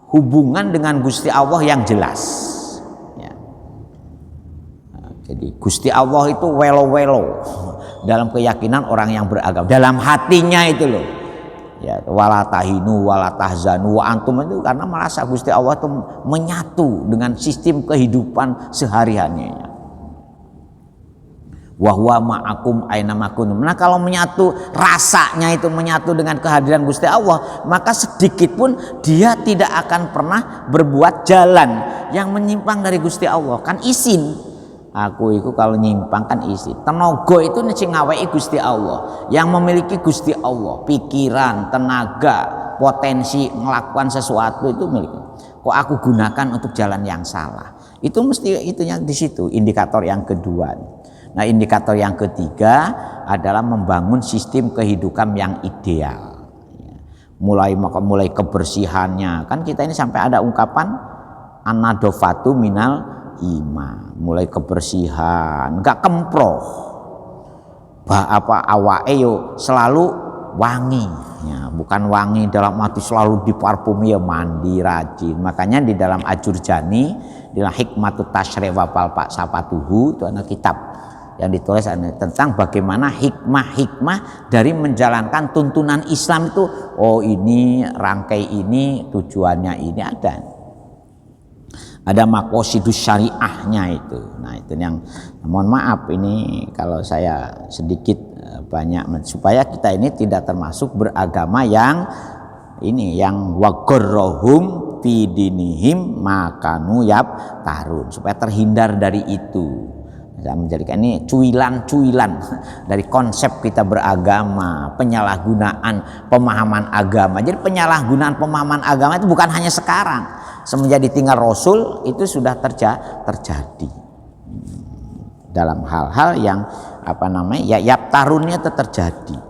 Speaker 2: hubungan dengan Gusti Allah yang jelas. Jadi Gusti Allah itu welo-welo dalam keyakinan orang yang beragama, dalam hatinya itu loh. Ya, wala tahinu wala tahzanu wa antum, itu karena merasa Gusti Allah itu menyatu dengan sistem kehidupan sehari-harinya. Wa huwa ma'akum aina ma kuntum. Nah, kalau menyatu, rasanya itu menyatu dengan kehadiran Gusti Allah, maka sedikit pun dia tidak akan pernah berbuat jalan yang menyimpang dari Gusti Allah. Kan izin. Aku itu kalau nyimpang kan isi. Tenaga itu sing ngaweki Gusti Allah, yang memiliki Gusti Allah, pikiran, tenaga, potensi melakukan sesuatu itu milik. Kok aku gunakan untuk jalan yang salah? Itu mesti itunya di situ, indikator yang kedua. Nah, indikator yang ketiga adalah membangun sistem kehidupan yang ideal. Mulai kebersihannya. Kan kita ini sampai ada ungkapan an-nadofatu minal iman, mulai kebersihan, enggak kemproh, awake yo selalu wangi, ya, bukan wangi dalam arti selalu diparfumi, ya mandi rajin. Makanya di dalam Ajurjani, di dalam Hikmatut Tasyri' wa Pak Sapatuhu, itu ada kitab yang ditulis tentang bagaimana hikmah dari menjalankan tuntunan Islam itu. Oh, ini rangkai ini tujuannya ini ada maqasidus syariahnya itu. Nah, itu yang mohon maaf ini kalau saya sedikit banyak, supaya kita ini tidak termasuk beragama yang wagharrahum fi dinihim makanu yab tarun, supaya terhindar dari itu. Saya menjadikan ini cuilan-cuilan dari konsep kita beragama, penyalahgunaan pemahaman agama. Jadi penyalahgunaan pemahaman agama itu bukan hanya sekarang, semenjak ditinggal Rasul itu sudah terjadi dalam hal-hal yang yap tarunnya itu terjadi.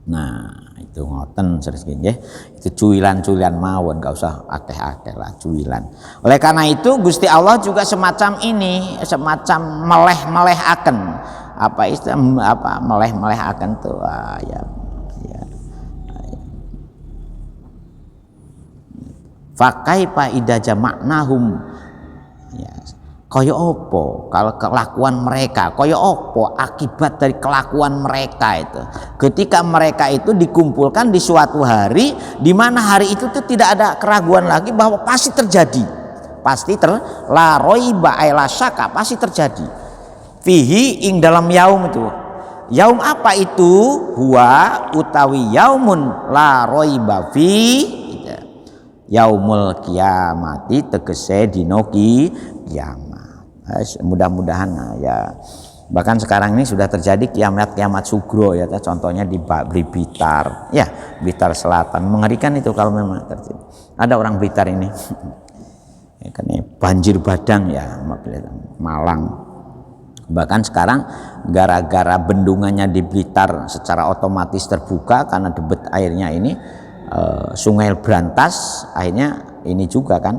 Speaker 2: Nah, itu ngoten ya. Itu cuilan-cuilan mawon, enggak usah akeh-akeh lah cuilan. Oleh karena itu Gusti Allah juga semacam meleh-melehaken. Meleh-melehaken tuh ya. Fakaifa idza jama'nahum, ya, kaya opo kalau kelakuan mereka, kaya opo akibat dari kelakuan mereka itu ketika mereka itu dikumpulkan di suatu hari di mana hari itu tuh tidak ada keraguan lagi bahwa pasti terjadi, la raiba la syaka, pasti terjadi fihi ing dalam yaum itu. Yaum apa itu? Huwa utawi yaumun la raiba fi yaumul kiamati, tegese dino kiamat. Mudah-mudahan ya, bahkan sekarang ini sudah terjadi kiamat sugro ya, contohnya di Blitar ya, Blitar Selatan. Mengerikan itu kalau memang terjadi. Ada orang Blitar ini ya, kan, banjir bandang ya, Malang. Bahkan sekarang gara-gara bendungannya di Blitar secara otomatis terbuka karena debit airnya ini, Sungai Brantas, akhirnya ini juga kan.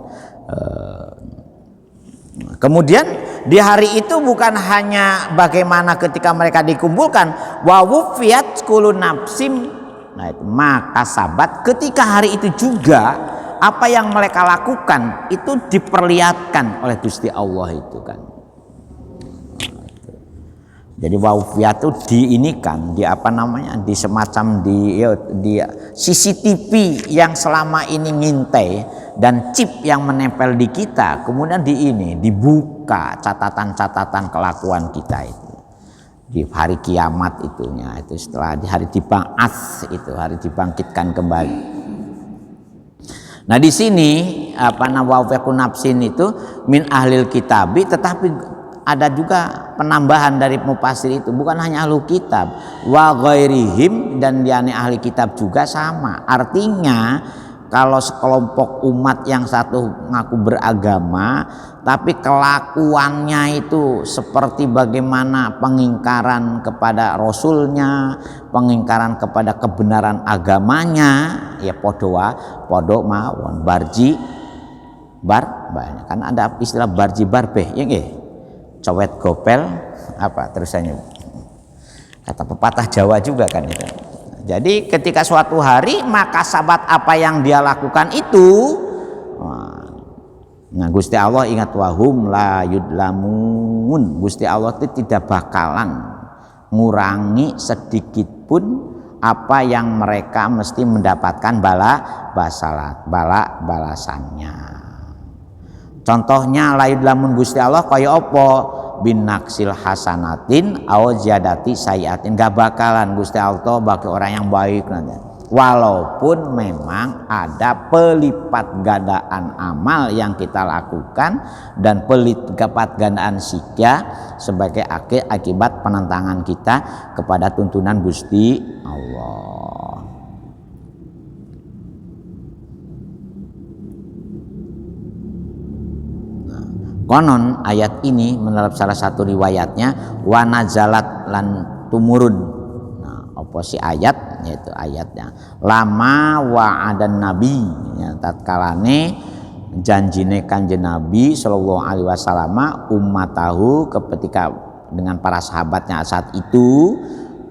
Speaker 2: Kemudian di hari itu bukan hanya bagaimana ketika mereka dikumpulkan, wa wufiyat kullu nafsim, nah itu maka sabat, ketika hari itu juga apa yang mereka lakukan itu diperlihatkan oleh Gusti Allah itu kan. Jadi wafiyat itu diinikan, di semacam di CCTV yang selama ini ngintai dan chip yang menempel di kita, kemudian dibuka catatan-catatan kelakuan kita itu di hari kiamat itu setelah di hari dibangats itu, hari dibangkitkan kembali. Nah di sini wafaqun nafsin itu min ahlil kitabi, tetapi ada juga penambahan dari mufasir itu, bukan hanya ahlu kitab, wa ghairihim, dan diane ahli kitab juga sama. Artinya kalau sekelompok umat yang satu ngaku beragama tapi kelakuannya itu seperti bagaimana pengingkaran kepada rasulnya, pengingkaran kepada kebenaran agamanya, ya podo mawon barji bar banyak kan ada istilah barji barbeh ya nggih, cowet gopel apa terusannya, kata pepatah Jawa juga kan itu. Jadi ketika suatu hari maka sahabat apa yang dia lakukan itu, nah Gusti Allah ingat, wahum la yudlamun, Gusti Allah itu tidak bakalan ngurangi sedikit pun apa yang mereka mesti mendapatkan balasannya. Contohnya la yudlamun Gusti Allah kaya apa? Bin naksil hasanatin aw ziyadati sayiatin, gak bakalan Gusti Allah bagi orang yang baik nanti, walaupun memang ada pelipat gandaan amal yang kita lakukan dan pelipat gandaan siksa sebagai akibat penentangan kita kepada tuntunan Gusti Allah. Konon ayat ini menurut salah satu riwayatnya wa nazalat lan tumurun. Nah, apa sih ayat? Yaitu ayatnya lama wa'adan nabi, ya, tatkalane janjine kanjeng Nabi sallallahu alaihi wasallam ummatahu ketika dengan para sahabatnya saat itu,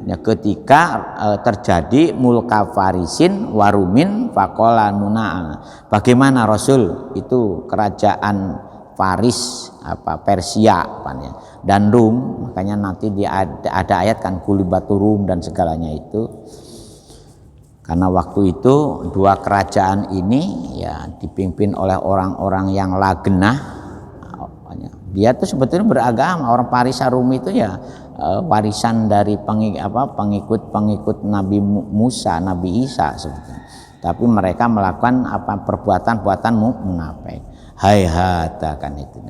Speaker 2: ya, ketika terjadi mulka farisin warumin faqala nuna, bagaimana Rasul itu kerajaan Faris Persia dan Rum, makanya nanti ada ayat kan kulibatu Rum dan segalanya itu, karena waktu itu dua kerajaan ini ya dipimpin oleh orang-orang yang lagenah. Dia tuh sebetulnya beragama, orang Paris Rum itu ya warisan dari pengikut Nabi Musa, Nabi Isa sebetulnya. Tapi mereka melakukan perbuatan-perbuatan munafik. Hayhata kan itu.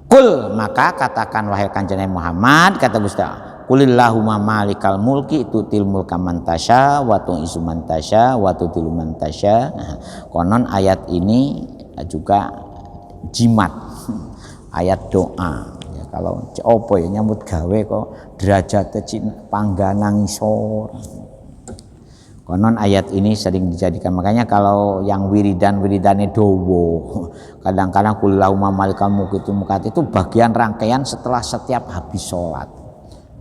Speaker 2: Kul, maka katakan wahai kanjeng Muhammad, kata Gusti Allah, kulillahumma malikal mulki tutil mulka man tasya wa tu'izzu man tasya wa tudhillu man tasya. Konon ayat ini juga jimat, ayat doa. Ya, kalau opo ya nyambut gawe kok derajate pangganang isor. Konon ayat ini sering dijadikan, makanya kalau yang wiridane dowo, kadang-kadang kulillahumma malikal mulki itu bagian rangkaian setelah setiap habis sholat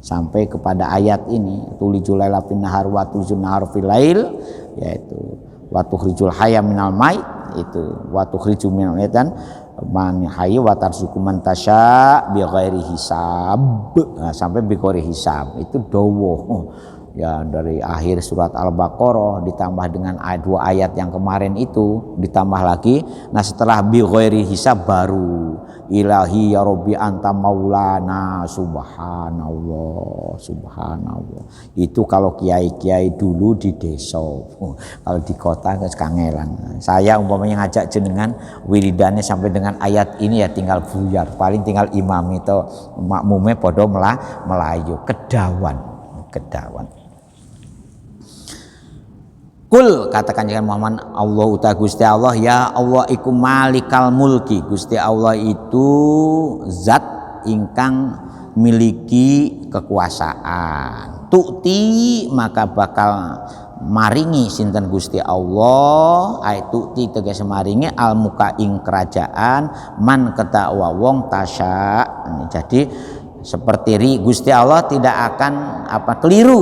Speaker 2: sampai kepada ayat ini, tulijul laila fin nahar wa tulijul nahar fil lail, yaitu wa tukhrijul hayya minal mait, itu wa tukhrijul minal maitan man hayy wa tarzuqu man tasya bi ghairi hisab, sampai bi ghairi hisab itu dowo. Ya, dari akhir surat Al-Baqarah ditambah dengan dua ayat yang kemarin itu ditambah lagi. Nah setelah bi ghairi hisab baru ilahi ya rabbi anta maulana, subhanallah. Itu kalau kiai-kiai dulu di desa. Kalau di kota kangelan. Saya umpamanya ngajak jenengan wiridannya sampai dengan ayat ini ya tinggal buyar, paling tinggal imam itu makmume podo melayu kedawan. Kul, katakan jangan Muhammad, Allah uta Gusti Allah, ya Allah iku malikal mulki, Gusti Allah itu zat ingkang miliki kekuasaan. Tukti maka bakal maringi sinten Gusti Allah, tukti tegas maringi al muka ing kerajaan man ketakwa wong tasya. Jadi seperti Gusti Allah tidak akan keliru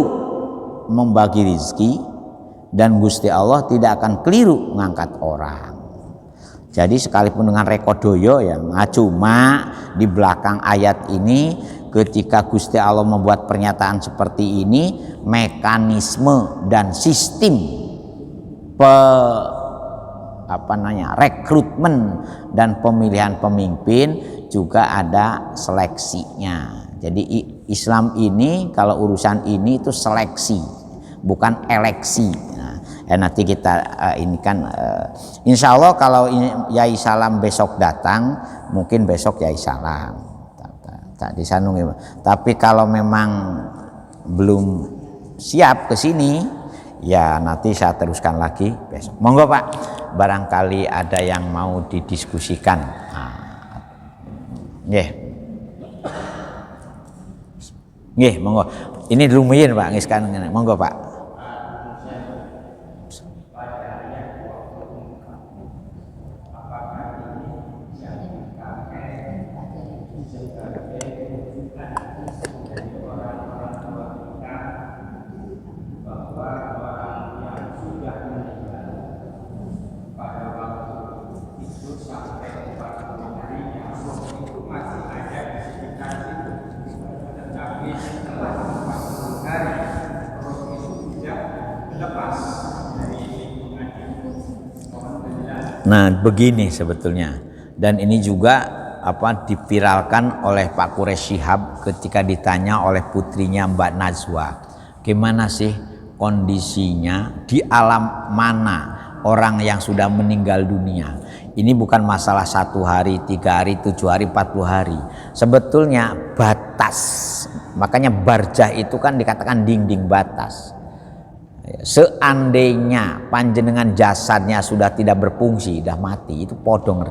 Speaker 2: membagi rizki, dan Gusti Allah tidak akan keliru mengangkat orang. Jadi sekalipun dengan rekodoyo ya, cuma di belakang ayat ini ketika Gusti Allah membuat pernyataan seperti ini, mekanisme dan sistem rekrutmen dan pemilihan pemimpin juga ada seleksinya. Jadi Islam ini kalau urusan ini itu seleksi, bukan eleksi. Nanti kita ini kan Insya Allah kalau Yai Salam besok datang, mungkin besok Yai Salam. Tak disanung. Tapi kalau memang belum siap ke sini, ya nanti saya teruskan lagi besok. Monggo Pak, barangkali ada yang mau didiskusikan. Nggih, monggo. Ini dirumiyin Pak, nggih sekarang. Monggo Pak. Nah, begini sebetulnya, dan ini juga dipiralkan oleh Pak Quraish Shihab ketika ditanya oleh putrinya Mbak Najwa, gimana sih kondisinya di alam mana orang yang sudah meninggal dunia. Ini bukan masalah 1 hari, 3 hari, 7 hari, 40 hari. Sebetulnya batas, makanya barjah itu kan dikatakan dinding batas. Seandainya panjenengan jasadnya sudah tidak berfungsi, sudah mati, itu podong.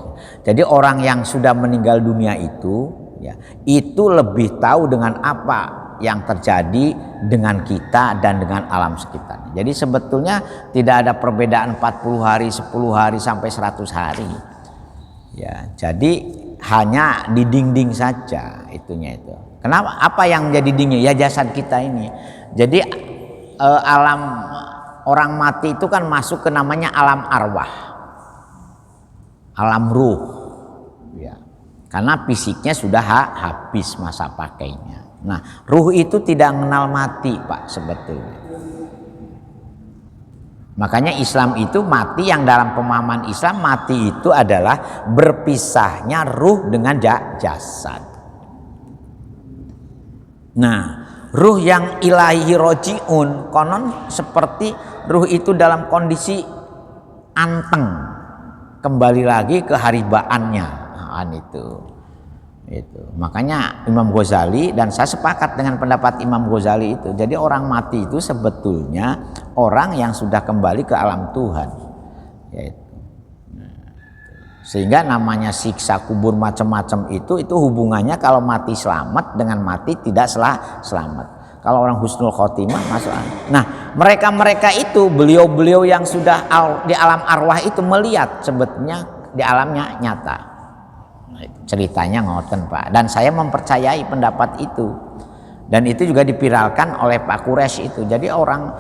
Speaker 2: Jadi orang yang sudah meninggal dunia itu, ya, itu lebih tahu dengan apa yang terjadi dengan kita dan dengan alam sekitar. Jadi sebetulnya tidak ada perbedaan 40 hari, 10 hari sampai 100 hari. Ya, jadi hanya di dinding saja itunya itu. Kenapa? Apa yang jadi dinding? Ya jasad kita ini. Jadi alam orang mati itu kan masuk ke namanya alam arwah, alam ruh, ya. Karena fisiknya sudah habis masa pakainya. Nah, ruh itu tidak mengenal mati Pak sebetulnya. Makanya Islam itu mati, yang dalam pemahaman Islam mati itu adalah berpisahnya ruh dengan jasad. Nah, ruh yang ilahi rojiun, konon seperti ruh itu dalam kondisi anteng, kembali lagi ke haribaannya. Itu makanya Imam Ghazali, dan saya sepakat dengan pendapat Imam Ghazali itu. Jadi orang mati itu sebetulnya orang yang sudah kembali ke alam Tuhan, yaitu. Sehingga namanya siksa kubur macam-macam itu hubungannya kalau mati selamat dengan mati tidak selamat. Kalau orang husnul khotimah masuk. Nah, mereka itu, beliau-beliau yang sudah di alam arwah itu melihat sebetulnya di alamnya nyata. Ceritanya ngoten Pak, dan saya mempercayai pendapat itu, dan itu juga dipiralkan oleh Pak Quraish itu. Jadi orang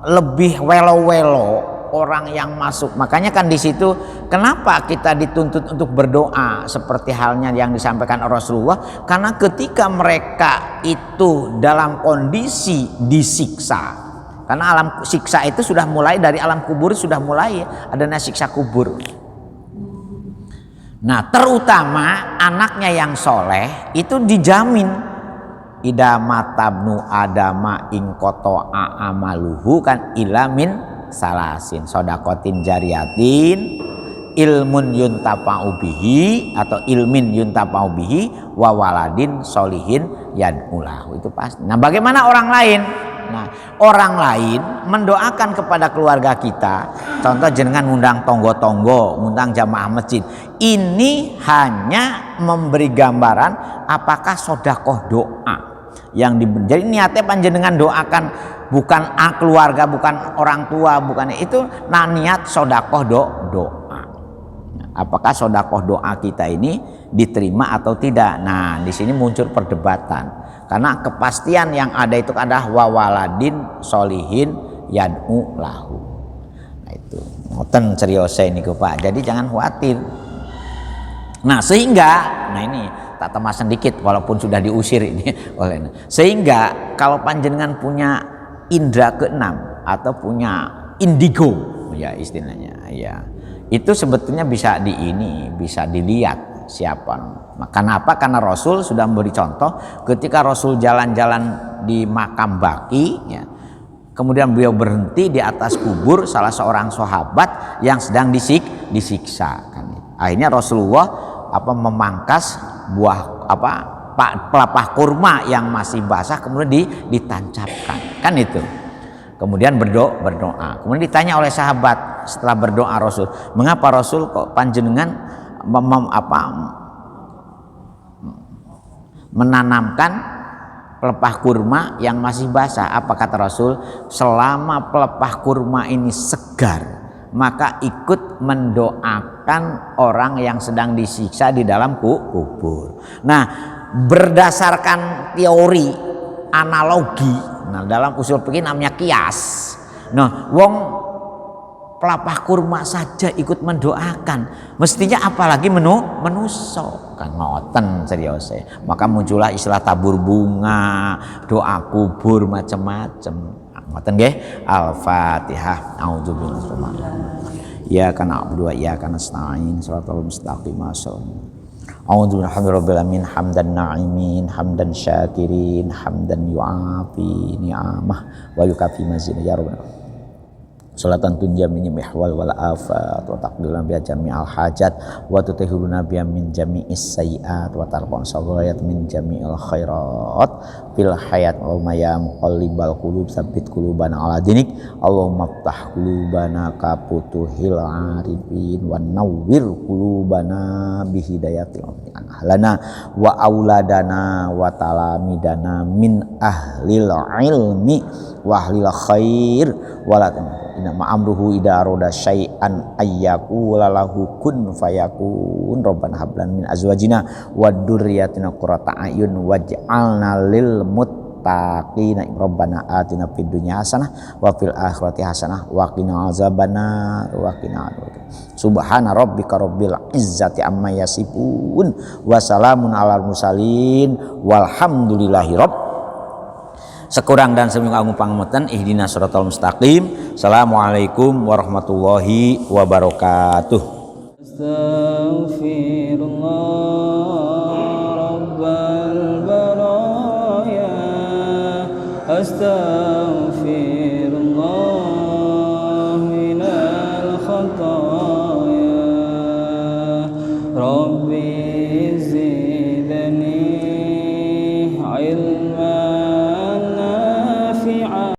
Speaker 2: lebih welo-welo orang yang masuk. Makanya kan di situ kenapa kita dituntut untuk berdoa seperti halnya yang disampaikan Rasulullah, karena ketika mereka itu dalam kondisi disiksa, karena alam siksa itu sudah mulai dari alam kubur, sudah mulai adanya siksa kubur. Nah, terutama anaknya yang soleh itu dijamin ida matabnu adama ingkoto amaluhu kan ilamin salasin sodakotin jariyatin ilmun yuntafa'u bihi atau ilmin yuntafa'u bihi wa waladin solihin yad'ulahu. Itu pasti. Nah, bagaimana orang lain? Nah, orang lain mendoakan kepada keluarga kita, contoh jenengan ngundang tonggo-tonggo, ngundang jamaah masjid, ini hanya memberi gambaran apakah sodakoh doa yang jadi niatnya panjenengan doakan bukan keluarga, bukan orang tua, bukan itu. Nah, niat sodakoh doa. Apakah sodakoh doa kita ini diterima atau tidak? Nah, di sini muncul perdebatan. Karena kepastian yang ada itu adalah wawaladin solihin yad'u lahu. Nah, itu ngoten seriose niku Pak. Jadi jangan khawatir. Nah, sehingga ini tak temas sedikit walaupun sudah diusir ini oleh. Sehingga kalau panjenengan punya indra keenam atau punya indigo ya istilahnya, ya. Itu sebetulnya bisa bisa dilihat siapa. Kenapa? Karena Rasul sudah memberi contoh ketika Rasul jalan-jalan di makam Baqi, ya, Kemudian beliau berhenti di atas kubur salah seorang sahabat yang sedang disiksa. Akhirnya Rasulullah memangkas buah pelepah kurma yang masih basah, kemudian ditancapkan, kan itu. Kemudian berdoa. Kemudian ditanya oleh sahabat setelah berdoa Rasul, mengapa Rasul kok panjenengan menanamkan pelepah kurma yang masih basah? Apa kata Rasul? Selama pelepah kurma ini segar, maka ikut mendoakan orang yang sedang disiksa di dalam kubur. Nah, berdasarkan teori analogi, nah dalam usul fikih namanya kias. Nah, wong pelepah kurma saja ikut mendoakan, mestinya apalagi menuso, kan ngoten serius. Maka muncullah istilah tabur bunga, doa kubur, macam-macam. Ngoten nggih. Al-Fatihah. A'udzubillahi iyyaka na'budu wa iyyaka nasta'in shiratal mustaqim. A'udzubillahi rabbil alamin hamdan na'imin hamdan syakirin hamdan yu'afi ni'amah wa yukafi mazid ya rabbana. Salatan tunjamini mihwal wal afat wa taqdiluna biha jami'al hajat wa tutahhiruna biha min jami'is sayiat wa tarfa'un saghayat min jami'il khairat fil hayat. Allahumma ya muqallibal qulub tsabbit qulubana ala dinik. Allahumma iftah qulubana ka futuhil arifin wa nawwir qulubana bi hidayatil ahlana wa auladana wa talamidana min ahlil ilmi wa ahlil khair wa la inna ma'amruhu ida aroda syai'an ayyaku lalahu kun fayakun. Rabbana hablan min azwajina wa dzurriyyatina qurrata a'yun waj'alna lil muttaqina. Rabbana atina fid dunya hasanah wa fil akhirati hasanah wa qina azabannar wa qina subhana rabbika rabbil izzati amma yasifun wa salamun alal mursalin walhamdulillahi rabb. Sekurang dan seminggu agung pangapunten. Ihdinas siratal mustaqim. Assalamualaikum warahmatullahi wabarakatuh.